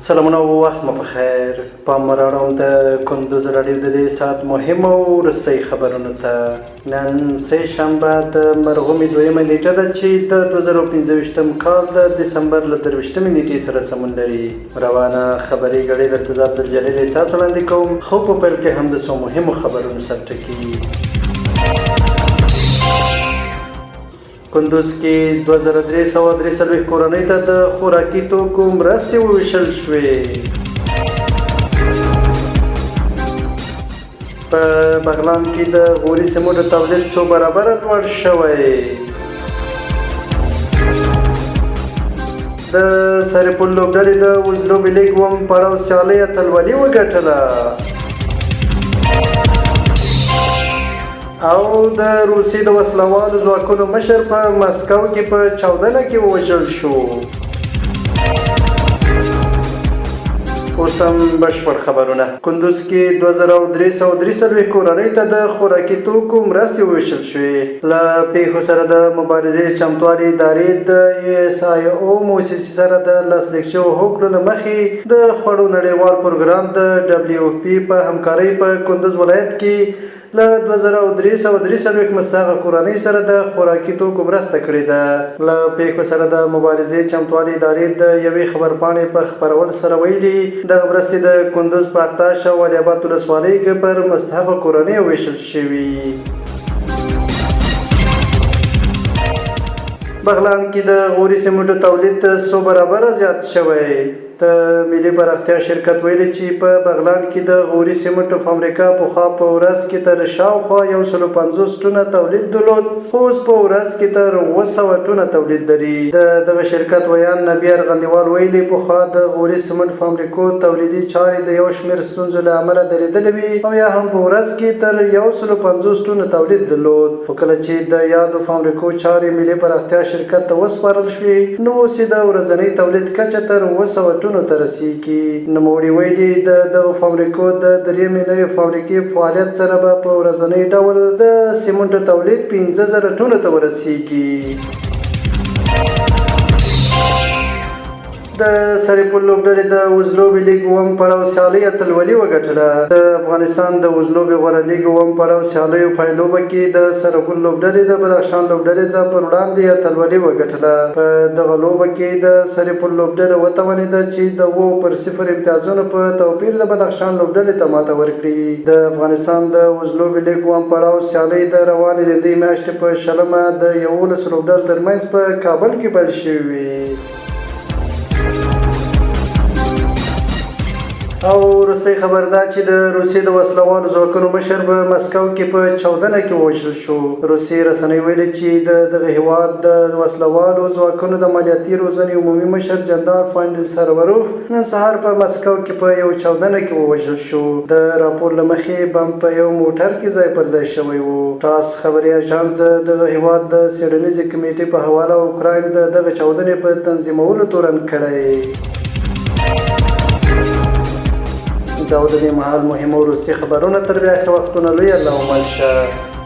سلامونه او وخت مو پخیر. پام راړم د کندوز راډیو د دې ساعت مهمه او وروستۍ خبرونو ته. نن سه شنبه د مرغومي دویمه نیټه ده چې د 2015 کال د دسمبر له 23 نیټې سره سمون لري. روانه خبري غړي د تضاد الجلیل ساعت وړاندې کوم، خو په پیل کې هم د څو مهمو خبرونو سرټکی. کندوز کې 2343 کورنۍ ته د خوراکي توکو مرستې وویشل شوې. په بغلان کې د غوري سمو د تولید څو برابره لوړ شوی. د سرپل لوبډلې د وزلوبې لیګ وم پړاو سیالۍ اتلولي وګټله. او د روسیې د وسلوالو ځواکونو مشر په مسکو کې په چاودنه کې ووژل شو. اوس هم بشپړ خبرونه. کندوز کې 2343 کورنۍ ته د خوراکي توکو مرستې وویشل شوې. له پیښو سره د مبارزې چمتووالي ادارې د ESIO موسسې سره د لاسلیک شویو هوکړو له مخې د خوړو نړیوال پروګرام د WFP په همکارۍ په کندوز ولایت کې له 2343 مستحقه کورنۍ سره د خوراکي توکو مرسته کړې ده. له پیښو سره د مبارزې چمتووالي ادارې د یوې خبرپاڼې په خپرولو سره ویلي دغه مرستې د کندوز په اقتاش او ولیاباد ولسوالۍ کې پر مستحقه کورنۍ ویشل شوي. بغلان کې د غوري سمنټو تولید څو برابره زیات شوی. د ملي پراختیا شرکت ویلي چې په بغلان کې د غوري سمنټو فابریکه پخوا په ورځ کې تر شاوخوا 150 ټنه تولید درلود، خو اوس په ورځ کې تر 200 ټنه تولید لري. د دغه شرکت ویان نبی ارغندیوال ویلي پخوا د غوري سمنټ فابریکو تولیدي چارې د یو شمېر ستونزو له امله درېدلې وي او یا هم په ورځ کې تر 150 ټنه تولید درلود. خو کله چې د یادو فابریکو چارې ملي پراختیا شرکت ته وسپارل شوې نو اوس د ورځنی تولید کچه تر 200 ته رسیږي. نوموړي ویلي د دغو فابریکو د درېیمې نوې فابریکې فعالیت سره به په ورځنی ډول د سمنټو تولید 50,000 ټنو ته ورسیږي. د سرپل لوبډلې د وزلوبې لیګ وم پړاو سیالۍ اتلولي وګټله. د افغانستان د وزلوبې غوره لیګ وم پړاو سیالیو پایلوبه کې د سرپل لوبډلې د بدخشان لوبډلې ته پر وړاندې اتلولي وګټله. په دغه لوبه کې د سرپل لوبډله وتوانېده چې د 0 امتیازونو په توپیر د بدخشان لوبډلې ته ماته ورکړي. د افغانستان د وزلوبې لیګ وم پړاو سیالۍ د روانې لندۍ میاشتې په 20 د 11 لوبډلو ترمنځ په کابل کې پیل شوې وې. او وروستۍ خبر دا چې د روسیې د وسلوالو ځواکونو مشر په مسکو کې په چاودنه کې ووژل شو. روسیې رسنۍ ویلي چې د دغه هیواد د وسلوالو ځواکونو د عملیاتي روزنې عمومي مشر جنرال فاندل سروروف نن سهار په مسکو کې په یو چاودنه کې ووژل شو. د راپور له مخې بم په یو موټر کې ځای پر ځای شوی و. ټاس خبري اژانس د دغه هیواد د څېړنیزې کمیټې په حواله اوکراین د دغه چاودنې په تنظیمولو تورن کړی. دا د دې مهال مهمو روسي خبرونه تر بیا ښه وختونه لوی الله ومل شه.